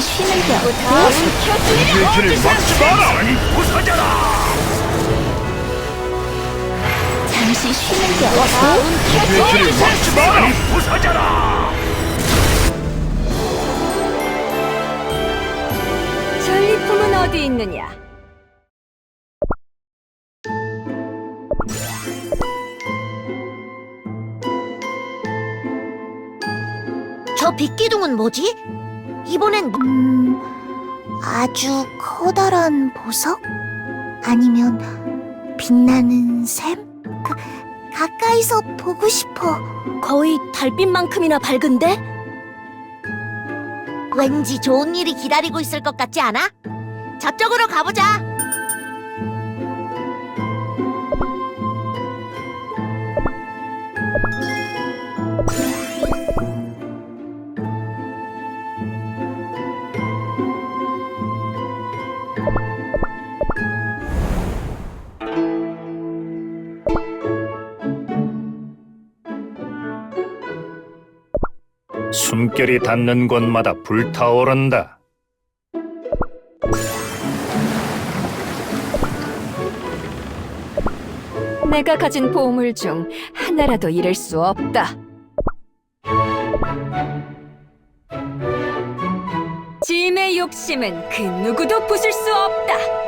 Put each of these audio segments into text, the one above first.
쉬는 게 어때? 우리의 길을 막지 마라! 부서져라! 잠시 쉬는 게 어때? 우리의 길을 막지 마라! 부서져라! 전리품은 어디 있느냐? 저 빗기둥은 뭐지? 이번엔 아주 커다란 보석? 아니면 빛나는 샘? 가까이서 보고 싶어. 거의 달빛만큼이나 밝은데? 왠지 좋은 일이 기다리고 있을 것 같지 않아? 저쪽으로 가보자. 숨결이 닿는 곳마다 불타오른다. 내가 가진 보물 중 하나라도 잃을 수 없다. 짐의 욕심은 그 누구도 부술 수 없다.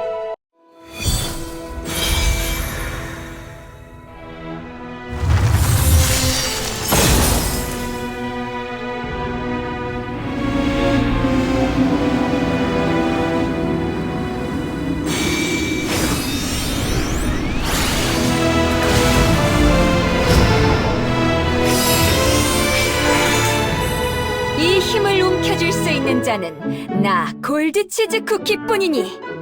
이 힘을 움켜쥘 수 있는 자는 나 골드치즈 쿠키뿐이니.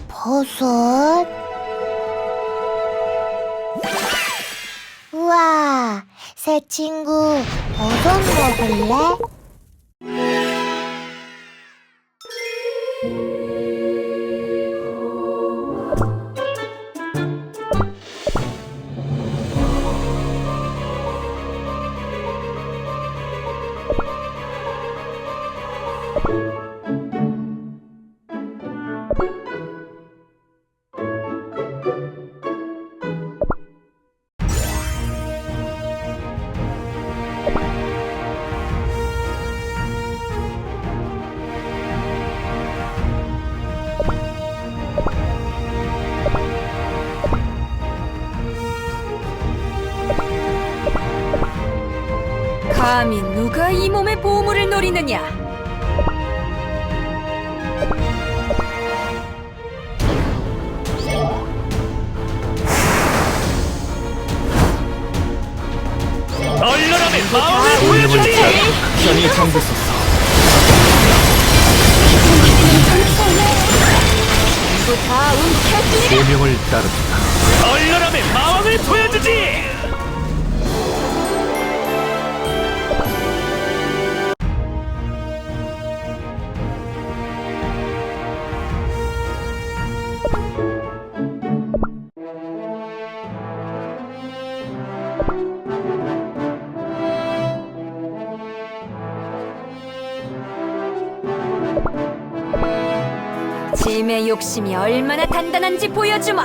버섯. 우와, 새 친구, 버섯 먹을래? 감히 누가 이 몸의 보물을 노리느냐? 얼려라면 마음을 보여주지! 편히 잠겼었어. 전부 다 움켜쥐리라! 소명을 따른다. 얼려라면 마음을 보여주지! 짐의 욕심이 얼마나 단단한지 보여주마.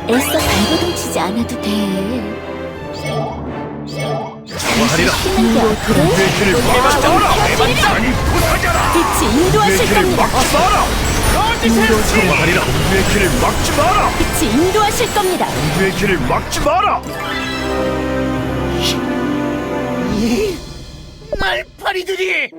애써 발버둥치지 않아도 돼. 하리라. 쉬는 게 어때? 뇌키를 막 쏴라. 아니 부서져라. 빛이 인도하실 뇌키를 겁니다. 막 쏴라. 인도 하리라. 뇌키를 막지 마라. 빛이 인도하실 겁니다. 뇌키를 막지 마라. 말파리들이.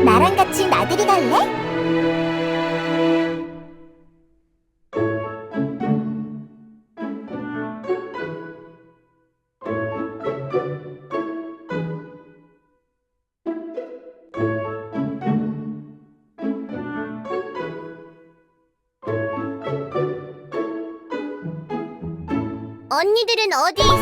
나랑 같이 나들이 갈래? 언니들은 어디 있어?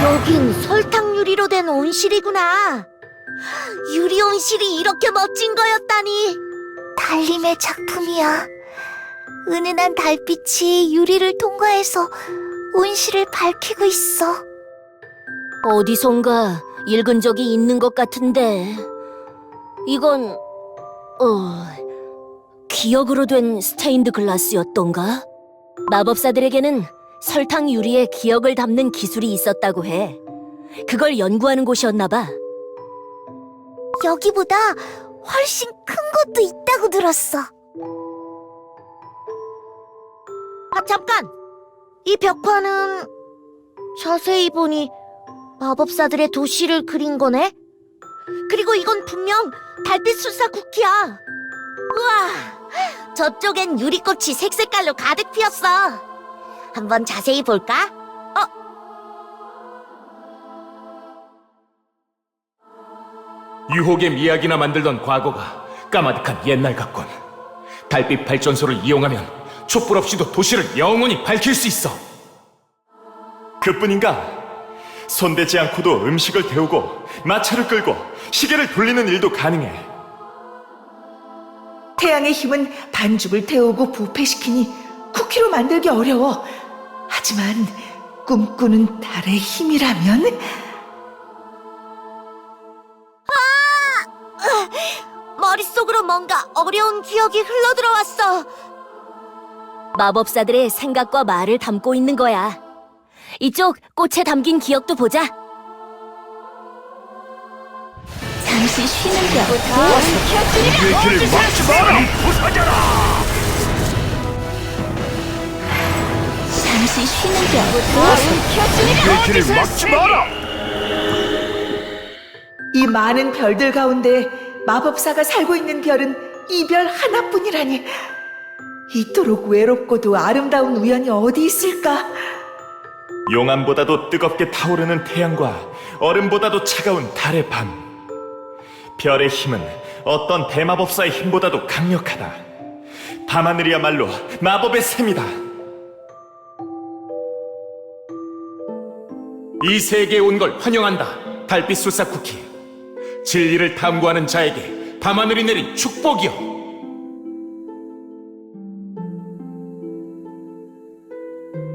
여긴 설탕 유리로 된 온실이구나. 유리 온실이 이렇게 멋진 거였다니. 달림의 작품이야. 은은한 달빛이 유리를 통과해서 온실을 밝히고 있어. 어디선가 읽은 적이 있는 것 같은데 이건 기억으로 된 스테인드 글라스였던가? 마법사들에게는 설탕 유리에 기억을 담는 기술이 있었다고 해. 그걸 연구하는 곳이었나 봐. 여기보다 훨씬 큰 것도 있다고 들었어. 아, 잠깐! 이 벽화는 자세히 보니 마법사들의 도시를 그린 거네? 그리고 이건 분명 달빛 술사 쿠키야. 우와! 저쪽엔 유리꽃이 색색깔로 가득 피었어. 한번 자세히 볼까? 유혹의 이야기나 만들던 과거가 까마득한 옛날 같군. 달빛 발전소를 이용하면 촛불 없이도 도시를 영원히 밝힐 수 있어. 그뿐인가? 손대지 않고도 음식을 데우고 마차를 끌고 시계를 돌리는 일도 가능해. 태양의 힘은 반죽을 데우고 부패시키니 쿠키로 만들기 어려워. 하지만 꿈꾸는 달의 힘이라면 머릿속으로 뭔가 어려운 기억이 흘러들어왔어. 마법사들의 생각과 말을 담고 있는 거야. 이쪽 꽃에 담긴 기억도 보자. 잠시 쉬는 게 어때? 뇌키를 막지 마라. 부서져라. 잠시 쉬는 게 어때? 뇌키를 막지 마라. 이 많은 별들 가운데 마법사가 살고 있는 별은 이 별 하나뿐이라니. 이토록 외롭고도 아름다운 우연이 어디 있을까? 용암보다도 뜨겁게 타오르는 태양과 얼음보다도 차가운 달의 밤. 별의 힘은 어떤 대마법사의 힘보다도 강력하다. 밤하늘이야말로 마법의 샘이다. 이 세계에 온 걸 환영한다. 달빛 술사 쿠키. 진리를 탐구하는 자에게 밤하늘이 내린 축복이여.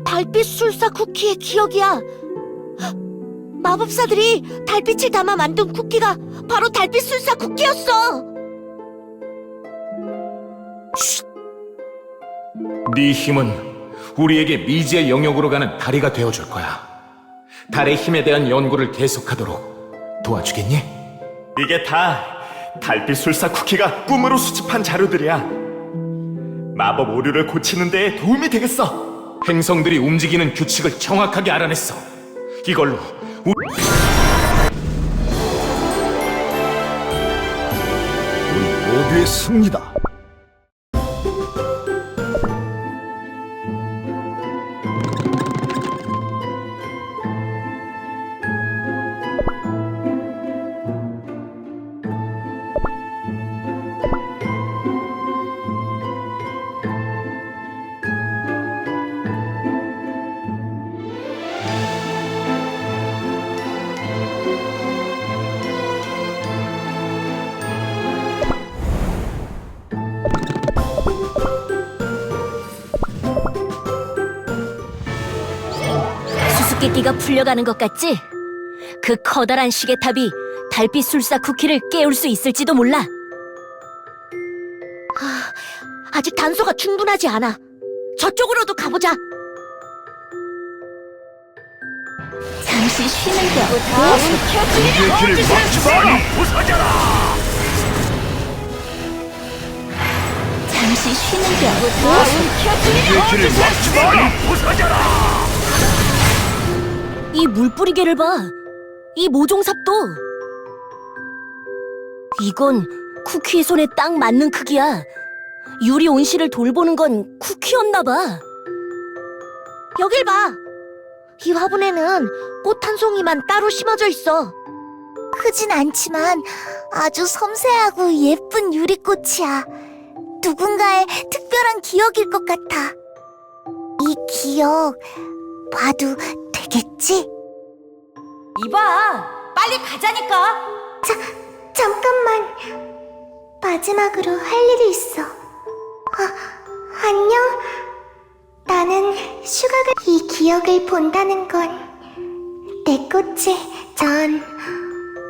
달빛 술사 쿠키의 기억이야. 마법사들이 달빛을 담아 만든 쿠키가 바로 달빛 술사 쿠키였어. 네 힘은 우리에게 미지의 영역으로 가는 다리가 되어줄 거야. 달의 힘에 대한 연구를 계속하도록 도와주겠니? 이게 다 달빛 술사 쿠키가 꿈으로 수집한 자료들이야. 마법 오류를 고치는 데에 도움이 되겠어. 행성들이 움직이는 규칙을 정확하게 알아냈어. 이걸로 우리 모두의 승리다. 수수께끼가 풀려가는 것 같지? 그 커다란 시계탑이 달빛 술사 쿠키를 깨울 수 있을지도 몰라. 아직 단서가 충분하지 않아. 저쪽으로도 가보자. 잠시 쉬는 게 어때? 우리의 길을 막지 마라. 잠시 쉬는 게 어때? 우리의 길을 막지 마라. 이 물뿌리개를 봐. 이 모종삽도. 이건 쿠키의 손에 딱 맞는 크기야. 유리 온실을 돌보는 건 쿠키였나 봐. 여길 봐. 이 화분에는 꽃 한 송이만 따로 심어져 있어. 크진 않지만 아주 섬세하고 예쁜 유리꽃이야. 누군가의 특별한 기억일 것 같아. 이 기억 봐도 되겠지? 이봐, 빨리 가자니까. 잠깐만. 마지막으로 할 일이 있어. 안녕. 나는 슈가가 이 기억을 본다는 건 내 꽃에 전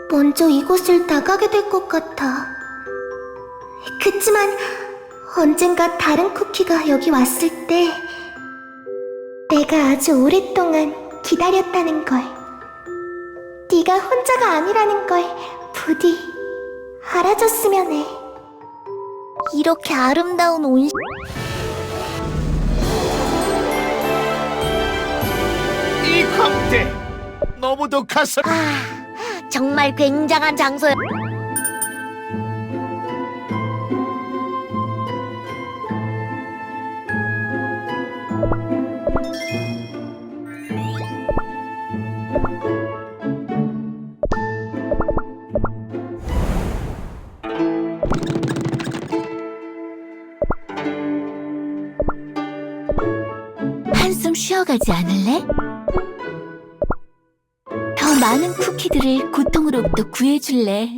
먼저 이곳을 나가게 될 것 같아. 그치만 언젠가 다른 쿠키가 여기 왔을 때 내가 아주 오랫동안 기다렸다는 걸, 네가 혼자가 아니라는 걸 부디 알아줬으면 해. 이렇게 아름다운 온실. 이 광대 너무도 가슴. 정말 굉장한 장소야. 한숨 쉬어가지 않을래? 더 많은 쿠키들을 고통으로부터 구해줄래?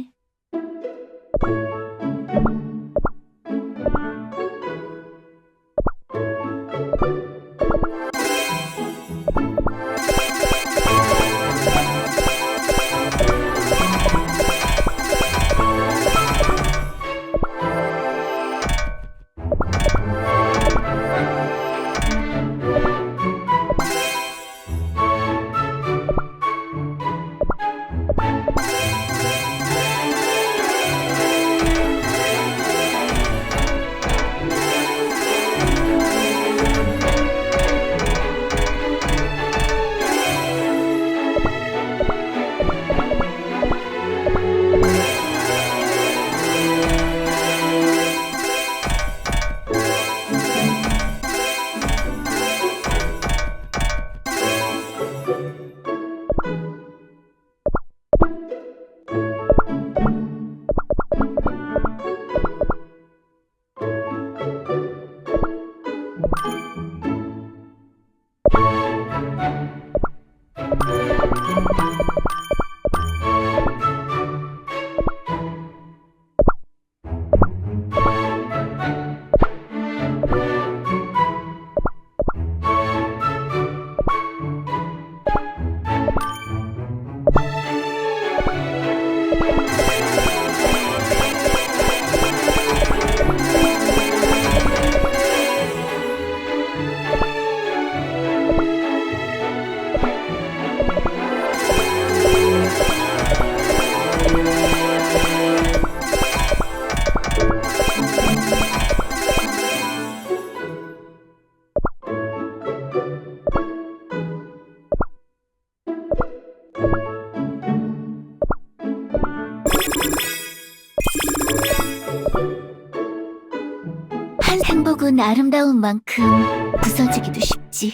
아름다운 만큼 부서지기도 쉽지.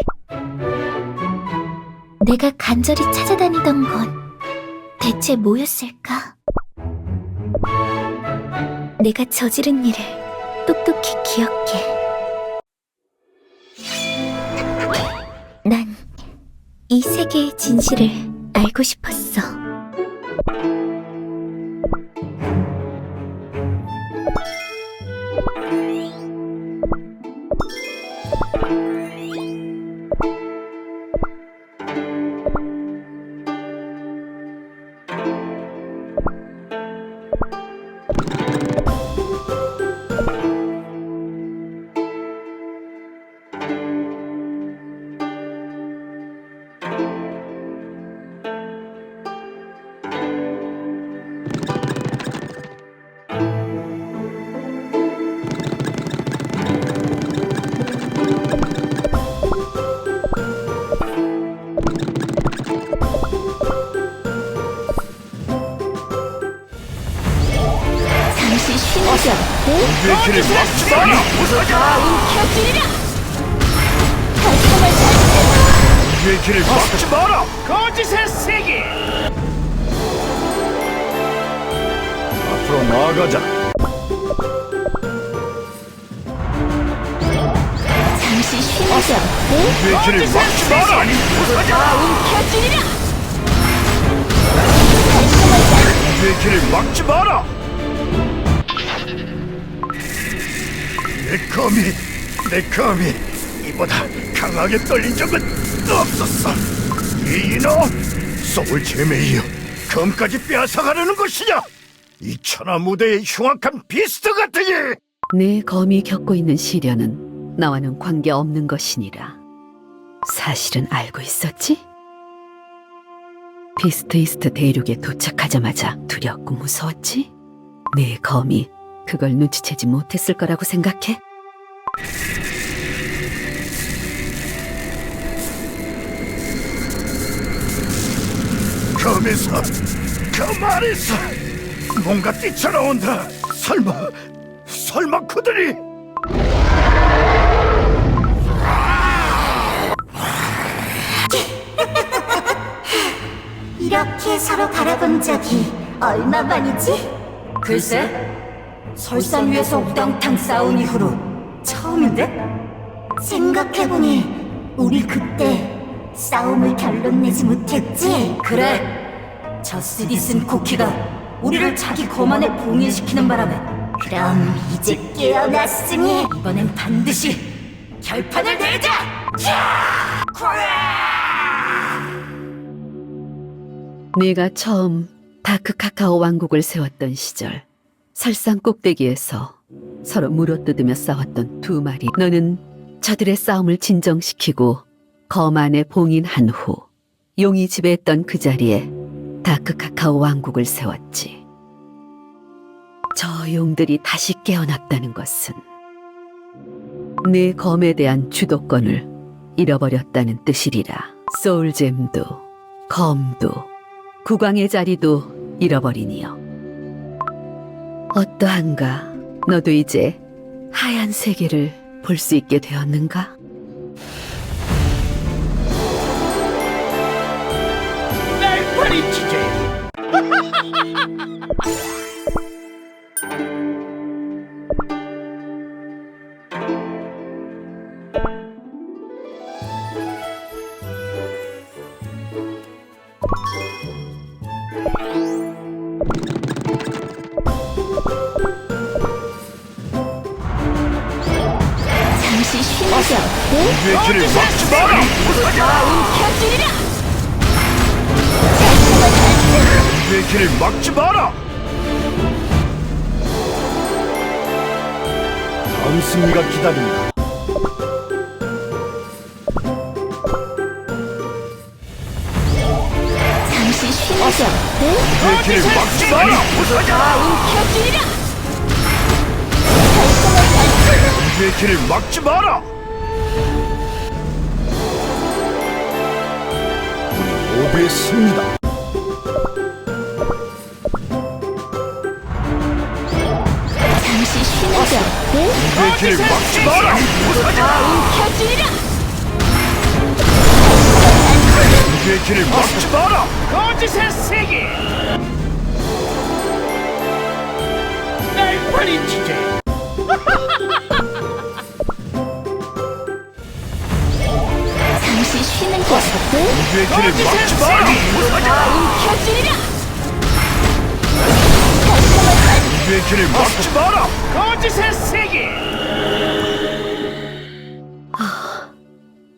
내가 간절히 찾아다니던 건 대체 뭐였을까? 내가 저지른 일을 똑똑히 기억해. 난 이 세계의 진실을 알고 싶었어. 잠시 쉬는 게 어때? 우주의 길을 막지 마라! 우주의 길을 막지 마라! 거짓의 세계! 앞으로 나아가자. 잠시 쉬는 게 어때? 우주의 길을 막지 마라! 우주의 길을 막지 마라! 내 검이 이보다 강하게 떨린 적은 없었어. 이 인어, 소울 잼에 이어 검까지 빼앗아가려는 것이냐? 이 천하 무대의 흉악한 비스트 같으니! 내 검이 겪고 있는 시련은 나와는 관계없는 것이니라. 사실은 알고 있었지? 비스트 이스트 대륙에 도착하자마자 두렵고 무서웠지? 내 검이 그걸 눈치채지 못했을 거라고 생각해? 검에서, 검 안에서 뭔가 뛰쳐나온다. 설마 그들이... 이렇게 서로 바라본 적이 얼마만이지? 글쎄, 설산 위에서 우당탕 싸운 이후로 처음인데? 생각해보니 우리 그때 싸움을 결론 내지 못했지? 그래, 저 쓰디쓴 쿠키가 우리를 자기 검 안에 봉인시키는 바람에 그럼 이제 깨어났으니 이번엔 반드시 결판을 내자! 네가 처음 다크 카카오 왕국을 세웠던 시절 설산 꼭대기에서 서로 물어뜯으며 싸웠던 두 마리. 너는 저들의 싸움을 진정시키고 검 안에 봉인한 후 용이 지배했던 그 자리에 다크 카카오 왕국을 세웠지. 저 용들이 다시 깨어났다는 것은 네 검에 대한 주도권을 잃어버렸다는 뜻이리라. 소울잼도 검도 국왕의 자리도 잃어버리니요. 어떠한가? 너도 이제 하얀 세계를 볼 수 있게 되었는가? 날 파리치제! 잠시 쉬는 게 어때? 우주의 길을 막지 마라! 우주의 길을 막지 마라! 다음 승리가 기다린다. 잠시 쉬는 게 어때? 우주의 길을 막지 마라! 우주의 길을 막지 마라! 우리 모두의 승리다. 잠시 쉬는 게 어때? 우리의 길을 막지 마라! 움켜쥐라! 우리의 길을 막지 마라! 거짓의 세계! 날 버리치지! 잠시 쉬는 곳이거든. 우리의 길을 막지 마라! 움켜쥐라! 우리의 길을 막지 마라! 거짓의 세계!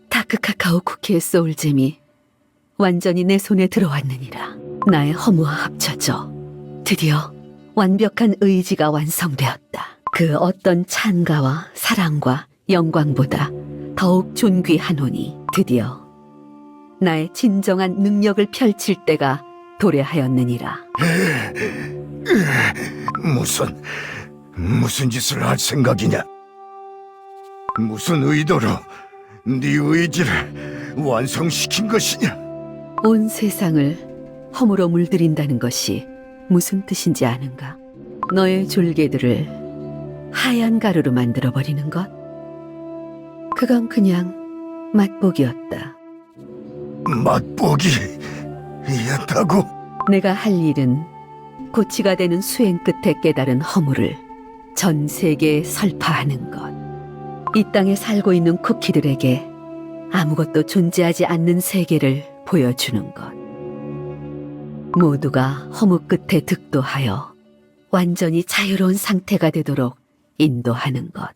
다크 카카오 쿠키의 소울잼이 완전히 내 손에 들어왔느니라. 나의 허무와 합쳐져 드디어 완벽한 의지가 완성되었다. 그 어떤 찬가와 사랑과 영광보다 더욱 존귀하노니 드디어 나의 진정한 능력을 펼칠 때가 도래하였느니라. 무슨 짓을 할 생각이냐? 무슨 의도로 네 의지를 완성시킨 것이냐? 온 세상을 허무로 물들인다는 것이 무슨 뜻인지 아는가? 너의 졸개들을 하얀 가루로 만들어버리는 것? 그건 그냥 맛보기였다. 맛보기였다고? 내가 할 일은 고치가 되는 수행 끝에 깨달은 허무를 전 세계에 설파하는 것. 이 땅에 살고 있는 쿠키들에게 아무것도 존재하지 않는 세계를 보여주는 것. 모두가 허무 끝에 득도하여 완전히 자유로운 상태가 되도록 인도하는 것.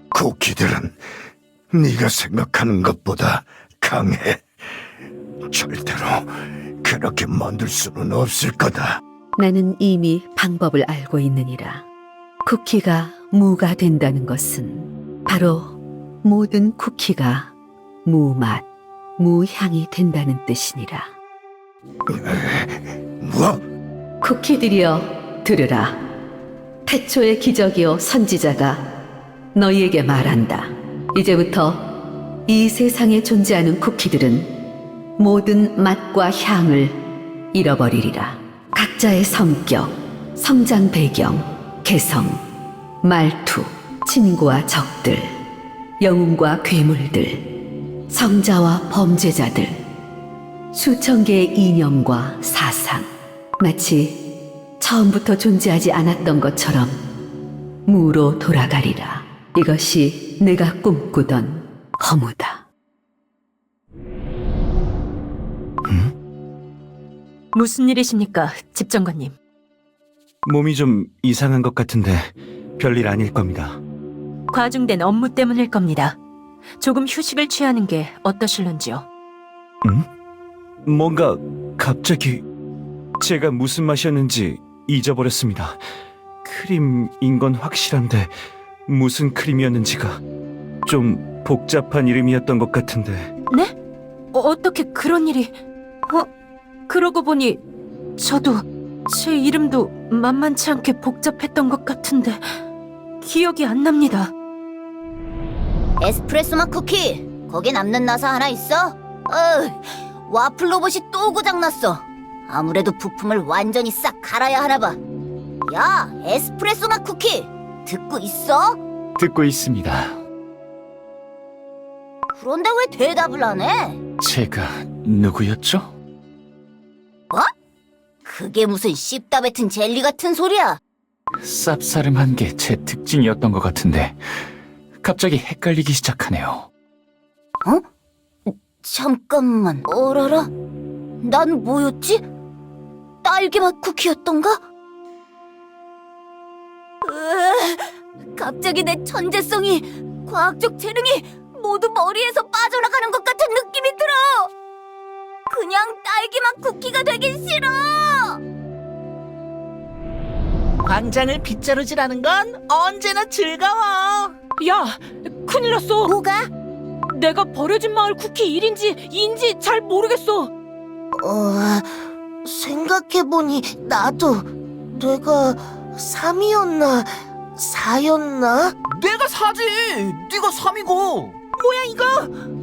쿠키들은 네가 생각하는 것보다 강해. 절대로 그렇게 만들 수는 없을 거다. 나는 이미 방법을 알고 있느니라. 쿠키가 무가 된다는 것은 바로 모든 쿠키가 무맛, 무향이 된다는 뜻이니라. 뭐? 쿠키들이여 들으라. 태초의 기적이요 선지자가 너희에게 말한다. 이제부터 이 세상에 존재하는 쿠키들은 모든 맛과 향을 잃어버리리라. 각자의 성격, 성장 배경, 개성, 말투, 친구와 적들, 영웅과 괴물들, 성자와 범죄자들, 수천 개의 이념과 사상, 마치 처음부터 존재하지 않았던 것처럼 무로 돌아가리라. 이것이 내가 꿈꾸던 허무다. 무슨 일이십니까, 집정관님? 몸이 좀 이상한 것 같은데 별일 아닐 겁니다. 과중된 업무 때문일 겁니다. 조금 휴식을 취하는 게 어떠실런지요? 뭔가 갑자기 제가 무슨 맛이었는지 잊어버렸습니다. 크림인 건 확실한데 무슨 크림이었는지가 좀 복잡한 이름이었던 것 같은데. 네? 어떻게 그런 일이... 그러고 보니 저도 제 이름도 만만치 않게 복잡했던 것 같은데 기억이 안 납니다. 에스프레소 맛 쿠키, 거기 남는 나사 하나 있어? 와플 로봇이 또 고장났어. 아무래도 부품을 완전히 싹 갈아야 하나 봐. 야, 에스프레소 맛 쿠키, 듣고 있어? 듣고 있습니다. 그런데 왜 대답을 안 해? 제가 누구였죠? 뭐? 그게 무슨 씹다 뱉은 젤리 같은 소리야? 쌉싸름한 게 제 특징이었던 것 같은데 갑자기 헷갈리기 시작하네요. 잠깐만, 어라라? 난 뭐였지? 딸기맛 쿠키였던가? 갑자기 내 천재성이, 과학적 재능이 모두 머리에서 빠져나가는 것 같은 느낌이 들어! 그냥 딸기맛 쿠키가 되긴 싫어! 광장을 빗자루질하는 건 언제나 즐거워. 야! 큰일 났어! 뭐가? 내가 버려진 마을 쿠키 1인지 2인지 잘 모르겠어. 생각해보니 나도 내가 3이었나 4였나? 내가 4지! 네가 3이고! 뭐야 이거?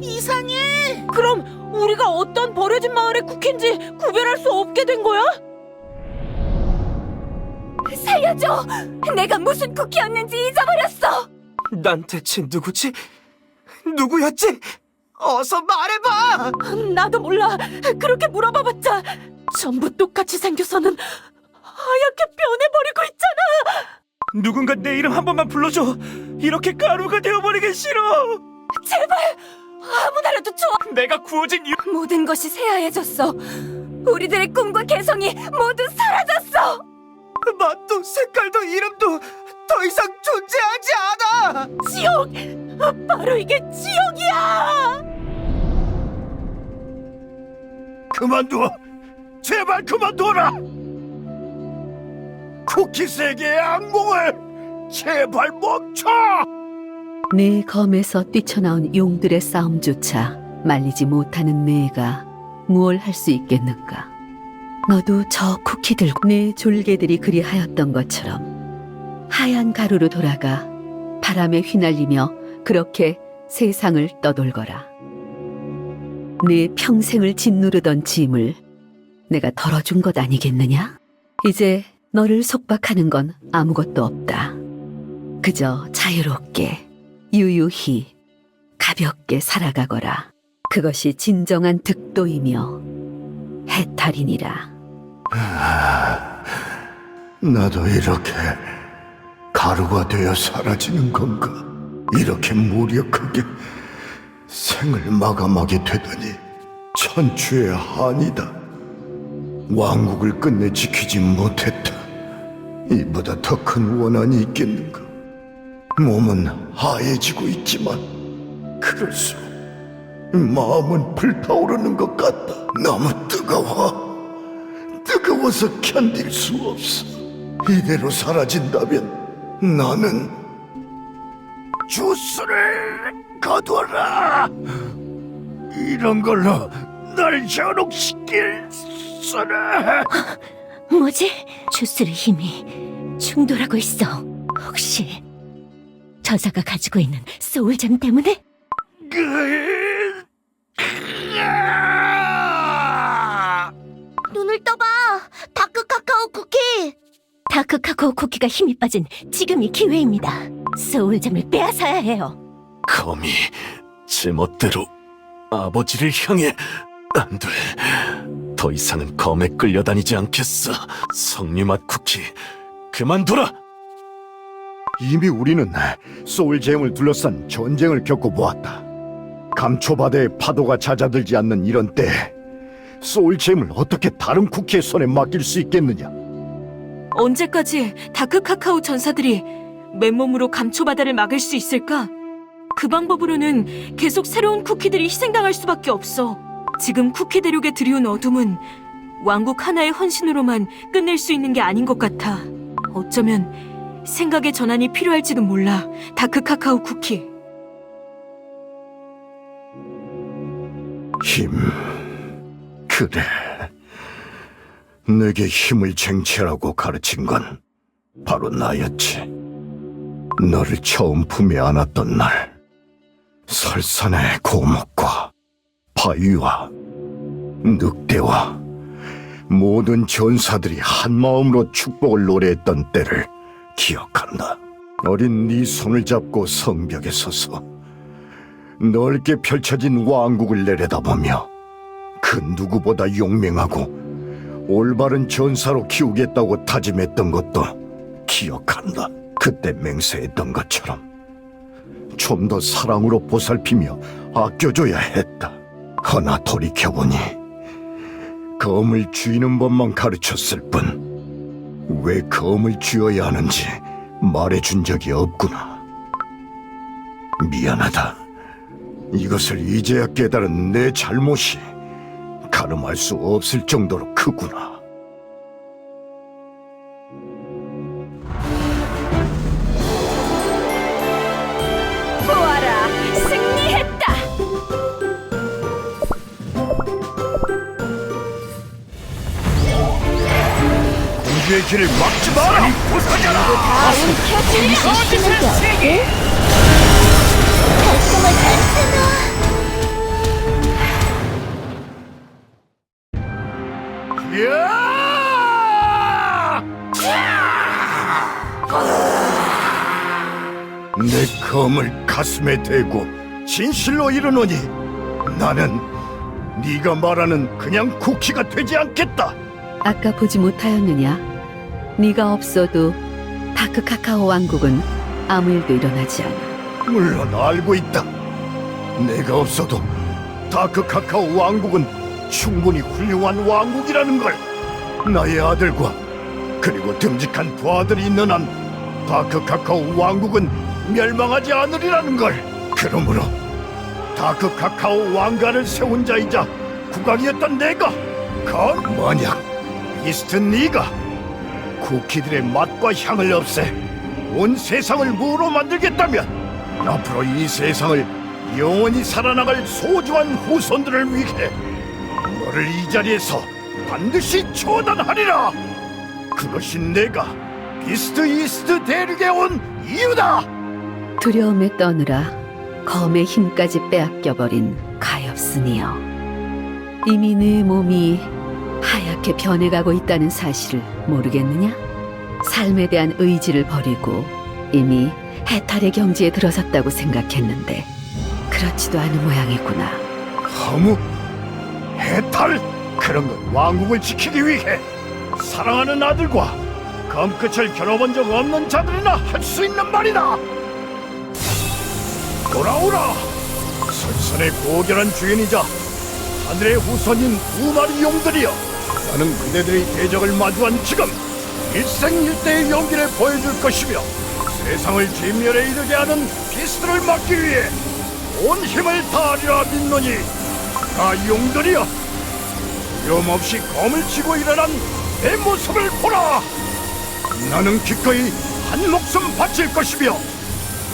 이상해. 그럼 우리가 어떤 버려진 마을의 쿠키인지 구별할 수 없게 된 거야? 살려줘! 내가 무슨 쿠키였는지 잊어버렸어! 난 대체 누구지? 누구였지? 어서 말해봐! 나도 몰라. 그렇게 물어봐봤자 전부 똑같이 생겨서는 하얗게 변해버리고 있잖아. 누군가 내 이름 한 번만 불러줘. 이렇게 가루가 되어버리기 싫어. 제발! 아무나라도 좋아! 내가 구워진 이유. 모든 것이 새하얘졌어. 우리들의 꿈과 개성이 모두 사라졌어! 맛도 색깔도 이름도 더 이상 존재하지 않아! 지옥! 바로 이게 지옥이야! 그만둬! 제발 그만둬라! 쿠키 세계의 악몽을 제발 멈춰! 내 검에서 뛰쳐나온 용들의 싸움조차 말리지 못하는 내가 무얼 할 수 있겠는가? 너도 저 쿠키들 내 졸개들이 그리하였던 것처럼 하얀 가루로 돌아가 바람에 휘날리며 그렇게 세상을 떠돌거라. 내 평생을 짓누르던 짐을 내가 덜어준 것 아니겠느냐? 이제 너를 속박하는 건 아무것도 없다. 그저 자유롭게 유유히 가볍게 살아가거라. 그것이 진정한 득도이며 해탈이니라. 나도 이렇게 가루가 되어 사라지는 건가? 이렇게 무력하게 생을 마감하게 되다니 천추의 한이다. 왕국을 끝내 지키지 못했다. 이보다 더 큰 원한이 있겠는가? 몸은 하얘지고 있지만 그럴수록 마음은 불타오르는 것 같다. 너무 뜨거워서 견딜 수 없어. 이대로 사라진다면 나는 주스를 거둬라. 이런 걸로 날 현혹시킬 수는. 뭐지? 주스의 힘이 충돌하고 있어. 혹시 저자가 가지고 있는 소울잼 때문에? 눈을 떠봐! 다크 카카오 쿠키! 다크 카카오 쿠키가 힘이 빠진 지금이 기회입니다. 소울잼을 빼앗아야 해요. 검이 제멋대로 아버지를 향해. 안 돼. 더 이상은 검에 끌려다니지 않겠어. 석류맛 쿠키, 그만둬라. 이미 우리는 소울잼을 둘러싼 전쟁을 겪어보았다. 감초바다의 파도가 잦아들지 않는 이런 때 소울잼을 어떻게 다른 쿠키의 손에 맡길 수 있겠느냐? 언제까지 다크 카카오 전사들이 맨몸으로 감초바다를 막을 수 있을까? 그 방법으로는 계속 새로운 쿠키들이 희생당할 수밖에 없어. 지금 쿠키 대륙에 들이운 어둠은 왕국 하나의 헌신으로만 끝낼 수 있는 게 아닌 것 같아. 어쩌면 생각의 전환이 필요할지도 몰라. 다크 카카오 쿠키. 힘. 그래. 내게 힘을 쟁취하라고 가르친 건 바로 나였지. 너를 처음 품에 안았던 날, 설산의 고목과 바위와 늑대와 모든 전사들이 한마음으로 축복을 노래했던 때를 기억한다. 어린 네 손을 잡고 성벽에 서서 넓게 펼쳐진 왕국을 내려다보며 그 누구보다 용맹하고 올바른 전사로 키우겠다고 다짐했던 것도 기억한다. 그때 맹세했던 것처럼 좀 더 사랑으로 보살피며 아껴줘야 했다. 허나 돌이켜보니 검을 쥐는 법만 가르쳤을 뿐 왜 검을 쥐어야 하는지 말해준 적이 없구나. 미안하다. 이것을 이제야 깨달은 내 잘못이 가늠할 수 없을 정도로 크구나. 보아라, 승리했다! 공주의 길을 막지 마라! 다 움켜쥐는 거짓의 달콤한 단순아. 야! 검을 가슴에 대고 진실로 이르노니 나는 네가 말하는 그냥 쿠키가 되지 않겠다. 아까 보지 못하였느냐? 네가 없어도 다크 카카오 왕국은 아무 일도 일어나지 않아. 물론 알고 있다. 내가 없어도 다크 카카오 왕국은 충분히 훌륭한 왕국이라는 걸. 나의 아들과 그리고 듬직한 부하들이 있는 한 다크 카카오 왕국은 멸망하지 않으리라는 걸. 그러므로 다크 카카오 왕가를 세운 자이자 국왕이었던 내가 만약 비스트 네가 쿠키들의 맛과 향을 없애 온 세상을 무로 만들겠다면 앞으로 이 세상을 영원히 살아나갈 소중한 후손들을 위해 너를 이 자리에서 반드시 처단하리라. 그것이 내가 비스트 이스트 대륙에 온 이유다. 두려움에 떠느라 검의 힘까지 빼앗겨버린 가엾으니여. 이미 네 몸이 하얗게 변해가고 있다는 사실을 모르겠느냐? 삶에 대한 의지를 버리고 이미 해탈의 경지에 들어섰다고 생각했는데 그렇지도 않은 모양이구나. 허무? 해탈? 그런 건 왕국을 지키기 위해 사랑하는 아들과 검끝을 겨뤄본 적 없는 자들이나 할 수 있는 말이다. 돌아오라. 설산의 고결한 주인이자 하늘의 후손인 두 마리 용들이여. 나는 그대들의 대적을 마주한 지금 일생일대의 용기를 보여줄 것이며 세상을 진멸에 이르게 하는 비스트를 막기 위해 온 힘을 다하리라 믿노니 나 용들이여, 두려움없이 검을 쥐고 일어난 내 모습을 보라. 나는 기꺼이 한 목숨 바칠 것이며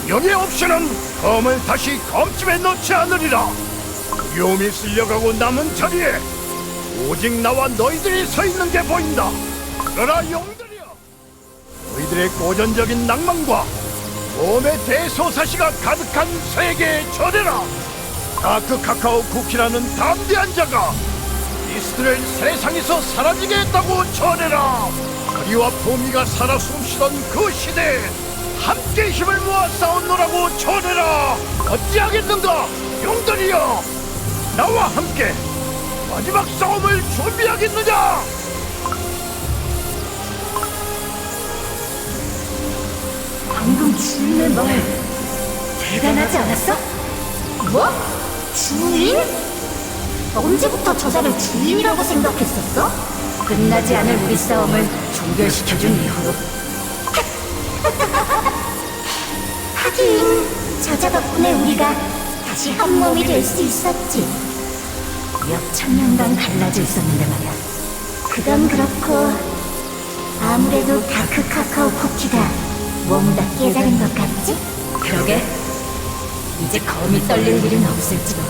여기 없이는 검을 다시 검집에 넣지 않으리라. 두려움이 쓸려가고 남은 자리에 오직 나와 너희들이 서 있는 게 보인다. 그러나 용들이여, 너희들의 고전적인 낭만과 몸의 대소사시가 가득한 세계에 전해라. 다크 카카오 쿠키라는 담대한 자가 비스트를 세상에서 사라지게 했다고 전해라. 거리와 포미가 살아 숨쉬던 그 시대에 함께 힘을 모아 싸웠노라고 전해라. 어찌하겠는가 용들이여, 나와 함께 마지막 싸움을 준비하겠느냐. 방금 주인의 말 대단하지 않았어? 뭐? 주인? 언제부터 저자를 주인이라고 생각했었어? 끝나지 않을 우리 싸움을 종결시켜준 이후로. 하긴 저자 덕분에 우리가 다시 한 몸이 될 수 있었지. 몇 천년간 갈라져 있었는데 말이야. 그건 그렇고 아무래도 다크 카카오 쿠키가 뭔가 깨달은 것 같지? 그러게. 이제 검이 떨릴 일은 없을지도.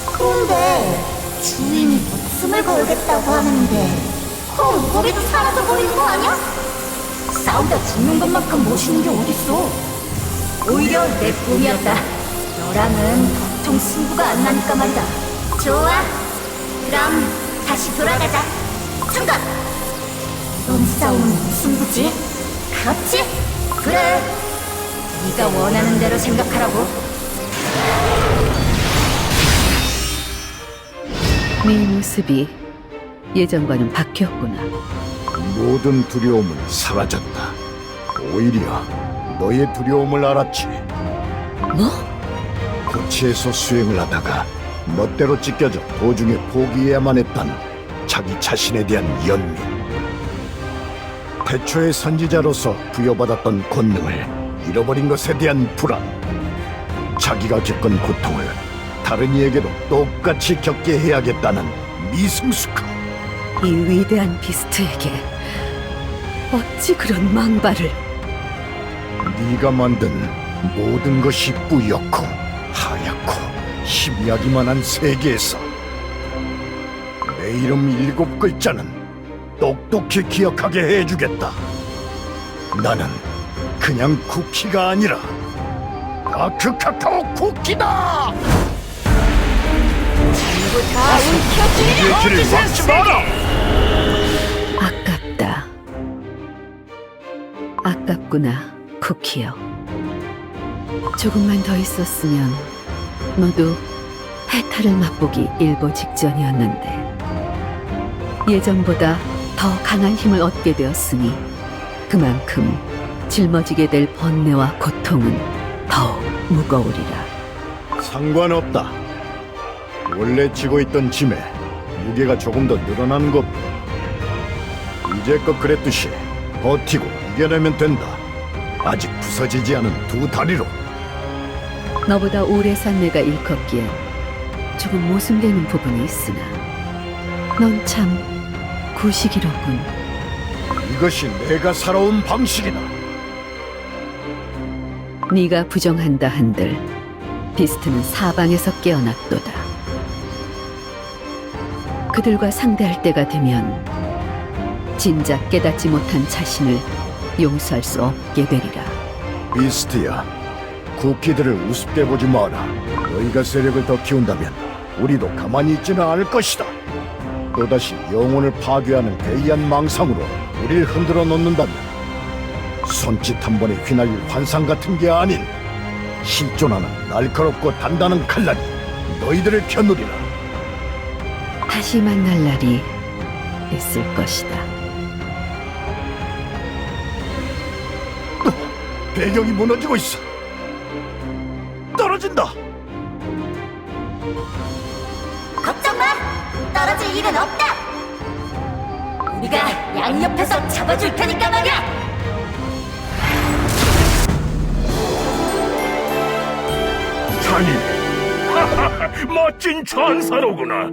그런데 주인이 목숨을 걸겠다고 하는데 그럼 우리도 사라져버리는 거 아니야? 싸우다 죽는 것만큼 멋있는 게 어딨어. 오히려 내 꿈이었다. 너랑은 도통 승부가 안 나니까 말이다. 좋아. 그럼 다시 돌아가자. 잠깐! 이번 싸움은 무슨 부지? 그렇지? 그래. 네가 원하는 대로 생각하라고. 네 모습이 예전과는 바뀌었구나. 모든 두려움은 사라졌다. 오히려 너의 두려움을 알았지. 뭐? 고치에서 수행을 하다가 멋대로 찢겨져 도중에 포기해야만 했던 자기 자신에 대한 연민. 태초의 선지자로서 부여받았던 권능을 잃어버린 것에 대한 불안. 자기가 겪은 고통을 다른 이에게도 똑같이 겪게 해야겠다는 미승숙함. 이 위대한 비스트에게 어찌 그런 망발을. 네가 만든 모든 것이 뿌옇고 하얗고 희미하기만 한 세계에서 내 이름 7글자는 똑똑히 기억하게 해주겠다. 나는 그냥 쿠키가 아니라 다크 카카오 쿠키다! 전부 다 움켜쥐니 우리의 길을 막지 마라! 아깝다. 아깝구나, 쿠키여. 조금만 더 있었으면 모두 해탈을 맛보기 일보 직전이었는데 예전보다 더 강한 힘을 얻게 되었으니 그만큼 짊어지게 될 번뇌와 고통은 더욱 무거우리라. 상관없다. 원래 지고 있던 짐에 무게가 조금 더 늘어나는 것. 이제껏 그랬듯이 버티고 이겨내면 된다. 아직 부서지지 않은 두 다리로. 너보다 오래 산 내가 일컫기엔 조금 모순되는 부분이 있으나 넌 참 구식이로군. 이것이 내가 살아온 방식이다. 네가 부정한다 한들 비스트는 사방에서 깨어났도다. 그들과 상대할 때가 되면 진작 깨닫지 못한 자신을 용서할 수 없게 되리라. 비스트야, 쿠키들을 우습게 보지 마라. 너희가 세력을 더 키운다면 우리도 가만히 있지는 않을 것이다. 또다시 영혼을 파괴하는 괴이한 망상으로 우리를 흔들어 놓는다면 손짓 한 번에 휘날릴 환상 같은 게 아닌 실존하는 날카롭고 단단한 칼날이 너희들을 겨누리라. 다시 만날 날이 있을 것이다. 배경이 무너지고 있어. 떨어진다. 걱정 마! 떨어질 일은 없다! 우리가 양옆에서 잡아줄 테니까 말이야! 자니, 멋진 전사로구나.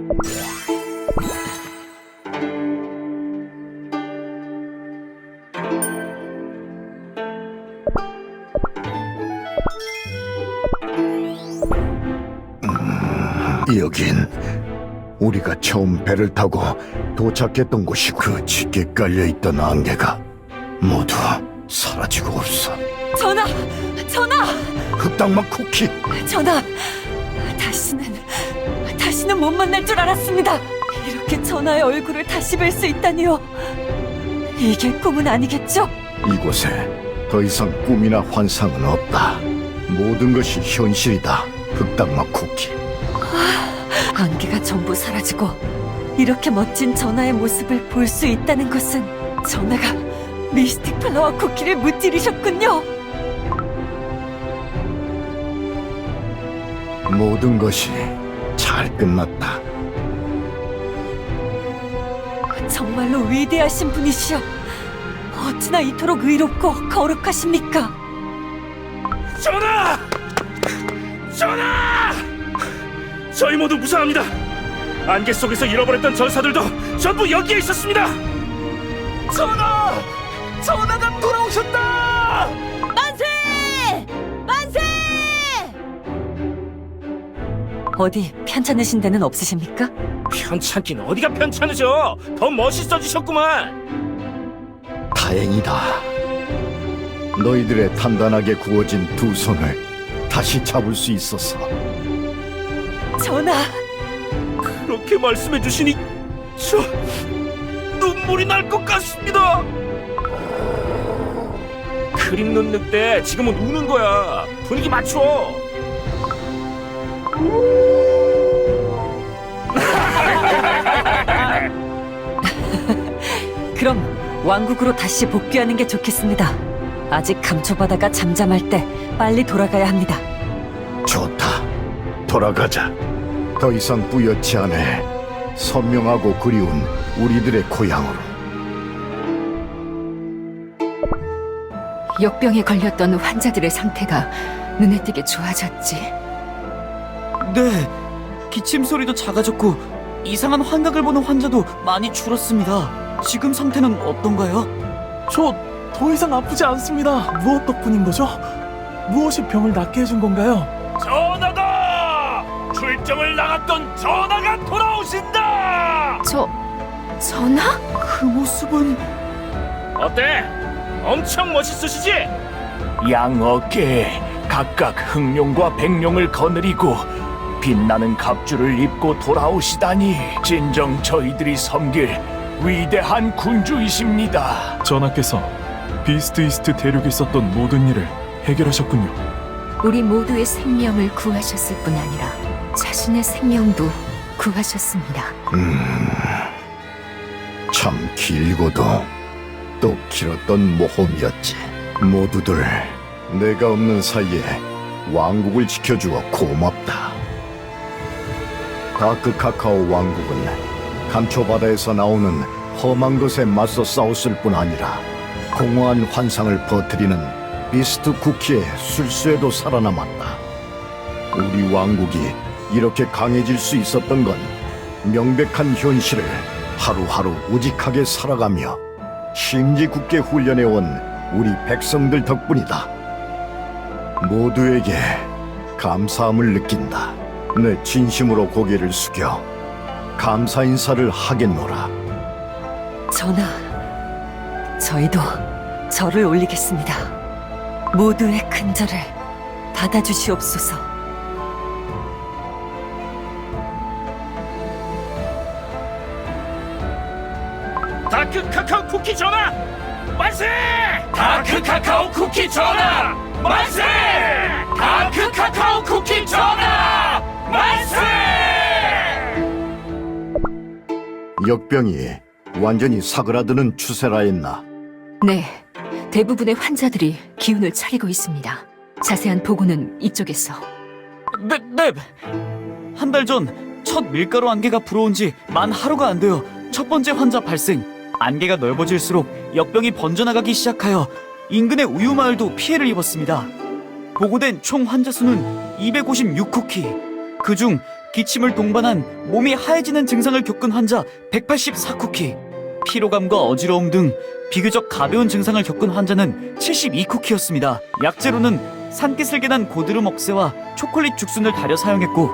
여긴 우리가 처음 배를 타고 도착했던 곳이고 그 짙게 깔려있던 안개가 모두 사라지고 없어. 전하! 전하! 흑당막 쿠키! 전하! 다시는 못 만날 줄 알았습니다. 이렇게 전하의 얼굴을 다시 뵐 수 있다니요. 이게 꿈은 아니겠죠? 이곳에 더 이상 꿈이나 환상은 없다. 모든 것이 현실이다. 흑당막 쿠키. 안개가 전부 사라지고 이렇게 멋진 전하의 모습을 볼 수 있다는 것은 전하가 미스틱 플라워 쿠키를 무찌르셨군요. 모든 것이 잘 끝났다. 정말로 위대하신 분이시여. 어찌나 이토록 의롭고 거룩하십니까? 전하! 전하! 저희 모두 무사합니다. 안개 속에서 잃어버렸던 전사들도 전부 여기에 있었습니다. 전하! 전하가 돌아오셨다! 만세! 만세! 어디 편찮으신 데는 없으십니까? 편찮긴 어디가 편찮으셔. 더 멋있어지셨구만. 다행이다. 너희들의 단단하게 구워진 두 손을 다시 잡을 수 있었어. 전하! 그렇게 말씀해 주시니 저 눈물이 날 것 같습니다. 그림 눈 늑대 지금은 우는 거야. 분위기 맞춰. 그럼 왕국으로 다시 복귀하는 게 좋겠습니다. 아직 감초바다가 잠잠할 때 빨리 돌아가야 합니다. 좋다. 돌아가자. 더 이상 뿌옇지 않을 선명하고 그리운 우리들의 고향으로. 역병에 걸렸던 환자들의 상태가 눈에 띄게 좋아졌지. 네, 기침 소리도 작아졌고 이상한 환각을 보는 환자도 많이 줄었습니다. 지금 상태는 어떤가요? 저 더 이상 아프지 않습니다. 무엇 덕분인 거죠? 무엇이 병을 낫게 해준 건가요? 전하다! 출정을 나갔던 전하가 돌아오신다! 전하? 그 모습은 어때? 엄청 멋있으시지? 양 어깨에 각각 흑룡과 백룡을 거느리고 빛나는 갑주를 입고 돌아오시다니 진정 저희들이 섬길 위대한 군주이십니다. 전하께서 비스트 이스트 대륙에 있었던 모든 일을 해결하셨군요. 우리 모두의 생명을 구하셨을 뿐 아니라 자신의 생명도 구하셨습니다. 참 길고도 또 길었던 모험이었지. 모두들 내가 없는 사이에 왕국을 지켜주어 고맙다. 다크 카카오 왕국은 감초바다에서 나오는 험한 것에 맞서 싸웠을 뿐 아니라 공허한 환상을 퍼뜨리는 비스트 쿠키의 술수에도 살아남았다. 우리 왕국이 이렇게 강해질 수 있었던 건 명백한 현실을 하루하루 우직하게 살아가며 심지 굳게 훈련해온 우리 백성들 덕분이다. 모두에게 감사함을 느낀다. 내 진심으로 고개를 숙여 감사 인사를 하겠노라. 전하, 저희도 절을 올리겠습니다. 모두의 근절을 받아주시옵소서. 다크 카카오 쿠키 전하! 만세! 다크 카카오 쿠키 전하! 만세! 다크 카카오 쿠키 전하! 만세! 역병이 완전히 사그라드는 추세라 했나? 네, 대부분의 환자들이 기운을 차리고 있습니다. 자세한 보고는 이쪽에서. 네. 한 달 전 첫 밀가루 안개가 불어온 지 만 하루가 안 되어 첫 번째 환자 발생. 안개가 넓어질수록 역병이 번져나가기 시작하여 인근의 우유마을도 피해를 입었습니다. 보고된 총 환자 수는 256쿠키. 그중 기침을 동반한 몸이 하얘지는 증상을 겪은 환자 184쿠키. 피로감과 어지러움 등 비교적 가벼운 증상을 겪은 환자는 72쿠키였습니다. 약재로는 산기슭에 난 고드름 억새와 초콜릿 죽순을 달여 사용했고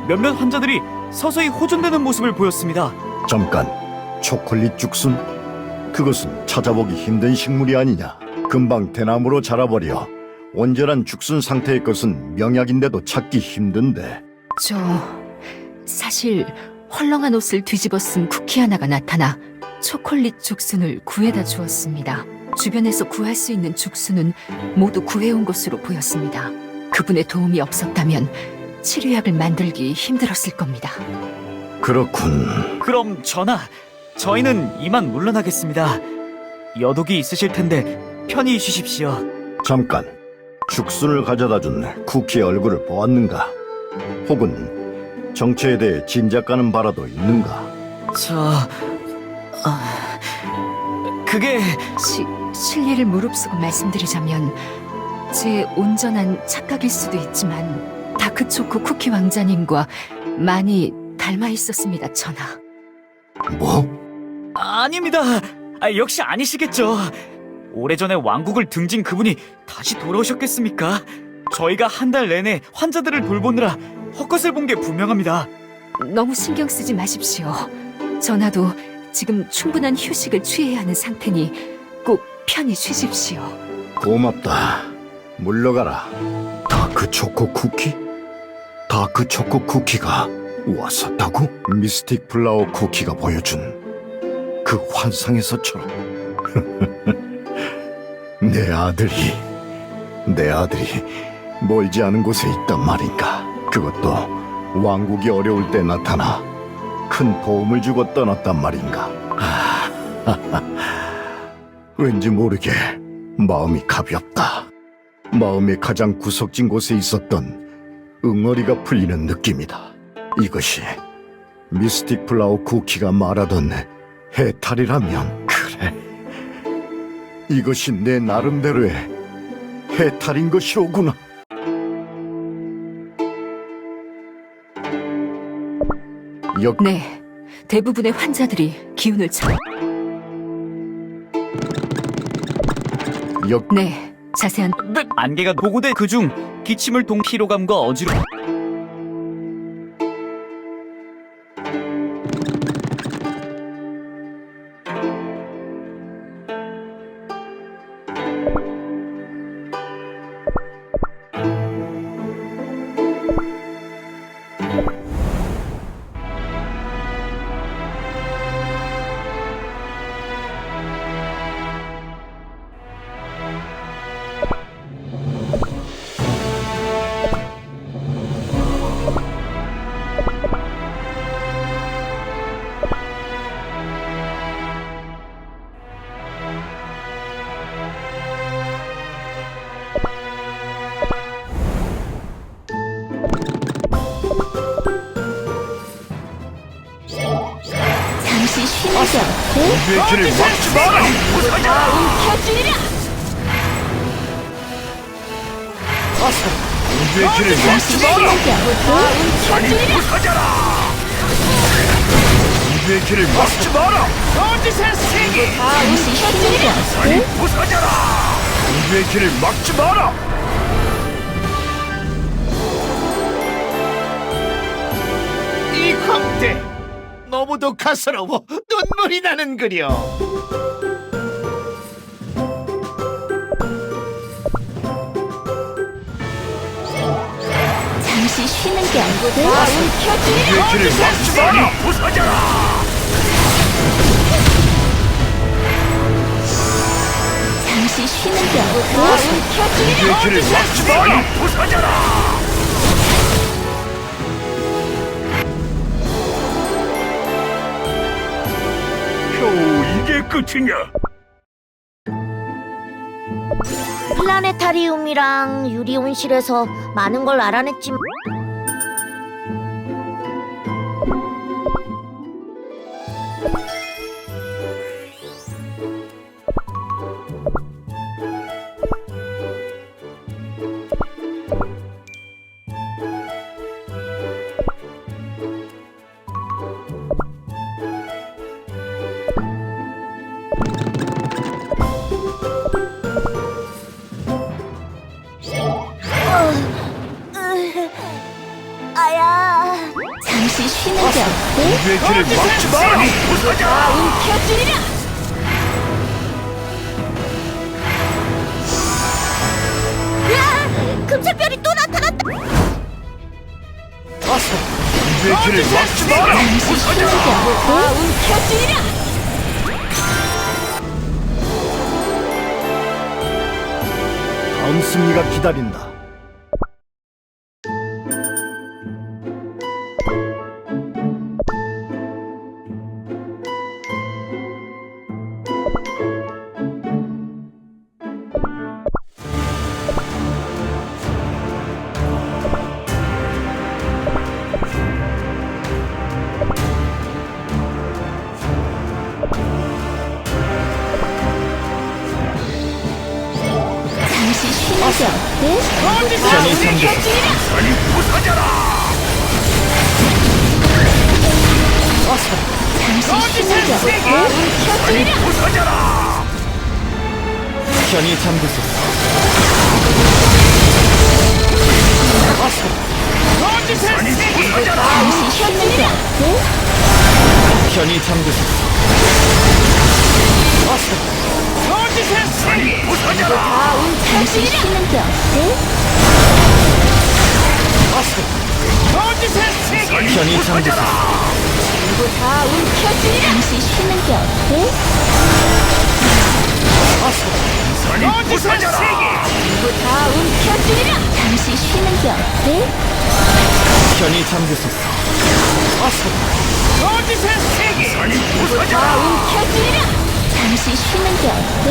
몇몇 환자들이 서서히 호전되는 모습을 보였습니다. 잠깐, 초콜릿 죽순? 그것은 찾아보기 힘든 식물이 아니냐? 금방 대나무로 자라버려 온전한 죽순 상태의 것은 명약인데도 찾기 힘든데. 사실 헐렁한 옷을 뒤집어 쓴 쿠키 하나가 나타나 초콜릿 죽순을 구해다 주었습니다. 주변에서 구할 수 있는 죽순은 모두 구해온 것으로 보였습니다. 그분의 도움이 없었다면 치료약을 만들기 힘들었을 겁니다. 그렇군. 그럼 전하, 저희는 이만 물러나겠습니다. 여독이 있으실 텐데 편히 쉬십시오. 잠깐, 죽순을 가져다 준 쿠키의 얼굴을 보았는가? 혹은 정체에 대해 짐작가는 바라도 있는가? 그게... 실례를 무릅쓰고 말씀드리자면 제 온전한 착각일 수도 있지만 다크초코 쿠키 왕자님과 많이 닮아 있었습니다, 전하. 뭐? 아닙니다. 역시 아니시겠죠. 오래전에 왕국을 등진 그분이 다시 돌아오셨겠습니까? 저희가 한 달 내내 환자들을 돌보느라 헛것을 본 게 분명합니다. 너무 신경 쓰지 마십시오. 전하도 지금 충분한 휴식을 취해야 하는 상태니 꼭 편히 쉬십시오. 고맙다. 물러가라. 다크초코 쿠키? 다크초코 쿠키가 왔었다고? 미스틱 플라워 쿠키가 보여준 그 환상에서처럼. 내 아들이 멀지 않은 곳에 있단 말인가. 그것도 왕국이 어려울 때 나타나 큰 도움을 주고 떠났단 말인가. 왠지 모르게 마음이 가볍다. 마음의 가장 구석진 곳에 있었던 응어리가 풀리는 느낌이다. 이것이 미스틱 플라워 쿠키가 말하던 해탈이라면, 그래, 이것이 내 나름대로의 해탈인 것이로구나. 네, 대부분의 환자들이 기운을 차. 네, 자세한. 안개가 보고된 그중 기침을 동 피로감과 어지러움. 쉬는 게 어때? 우주의 길을 막지 마라! 부서져라! 움켜쥐리라. 우주의 길을 막지 마라! 움켜쥐리라. 부서져라! 우주의 길을 막지 마라! 거짓의 세계! 움켜쥐리라. 부서져라! 우주의 길을 막지 마라! 이 광대 너무도 가스러워 눈물이 나는 그려. 잠시 쉬는 게 어때? 우주의 길을 막지 마라! 부서져라! 잠시 쉬는 게 어때? 우주의 길을 막지 마라! 부서져라! 겨우 이게 끝이냐? 플라네타리움이랑 유리 온실에서 많은 걸 알아냈지만 아야 잠시 쉬는 게 어때? 우주의 길을 막지 마라! 부서져라! 움켜쥐리라. 금색별이 또 나타났다. 우주의 길을 막지 마라! 부서져라! 움켜쥐리라. 다음 승리가 기다린다. 잠시 쉬는 게 어때? 편히 잠들어 아니 부서져라! 잠시 쉬는 게 어때? 아니 부서져라! 편히 잠드소서 아니 부서져라! 잠시 쉬는 게 어때? 편히 잠드소서 아니 부서져라! 잠시 쉬는 게 어때? 편히 잠드소서 잠시 쉬는 게 어때? 아니 부서져라! 잠시 쉬는 게 어때? 편히 잠드소서 아니 부서져라! 잠시 쉬는 게 어때?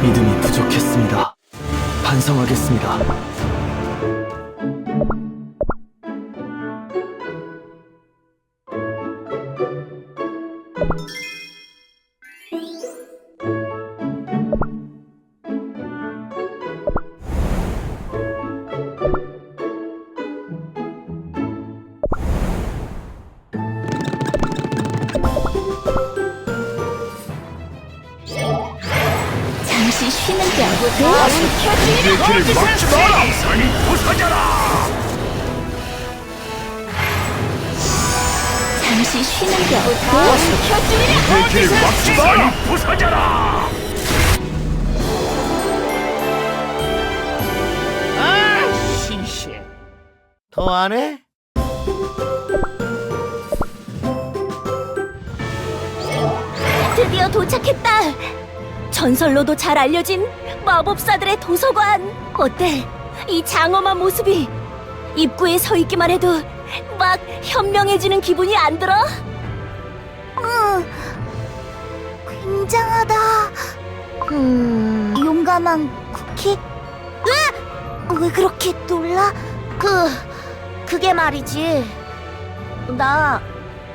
믿음이 부족했습니다. 반성하겠습니다. 잠시 쉬는 게 어때? 우주의 길을 막지 마라! 아니 부서져라! 잠시 쉬는 게 어때? 우주의 길을 막지 마라! 부서져라! 아, 시시해. 더 안 해? 드디어 도착했다. 전설로도 잘 알려진 마법사들의 도서관. 어때? 이 장엄한 모습이 입구에 서 있기만 해도 막 현명해지는 기분이 안 들어? 응, 굉장하다. 용감한 쿠키? 왜 그렇게 놀라? 그게 말이지. 나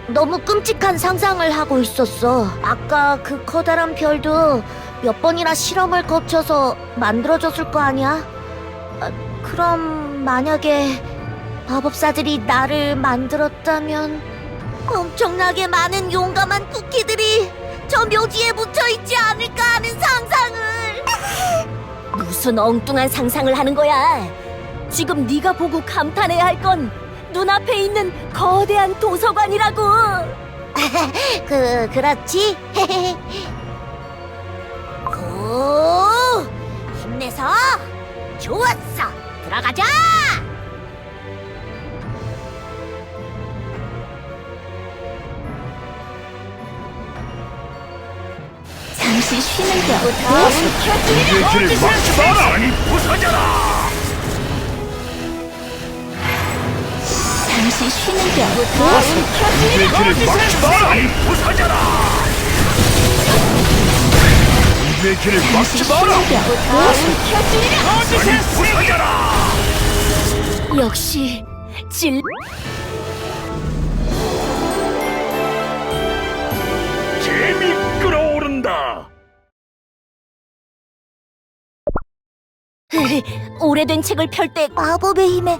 너무 끔찍한 상상을 하고 있었어. 아까 그 커다란 별도 몇 번이나 실험을 거쳐서 만들어졌을 거 아니야? 그럼 만약에 마법사들이 나를 만들었다면 엄청나게 많은 용감한 쿠키들이 저 묘지에 묻혀있지 않을까 하는 상상을. 무슨 엉뚱한 상상을 하는 거야. 지금 네가 보고 감탄해야 할 건 눈앞에 있는 거대한 도서관이라고. 그렇지. 오, 힘내서. 좋았어. 들어가자. 잠시 쉬는 게 어때? 우리의 길을 막지 마라! 아니 부서져라! 잠시 쉬는 게 어때? 우리의 길을 막지 마라! 아니 부서져라! 우리의 길을 막지 마라! 아니 부서져라! 역시 재미 끌어오른다! 오래된 책을 펼 때 마법의 힘에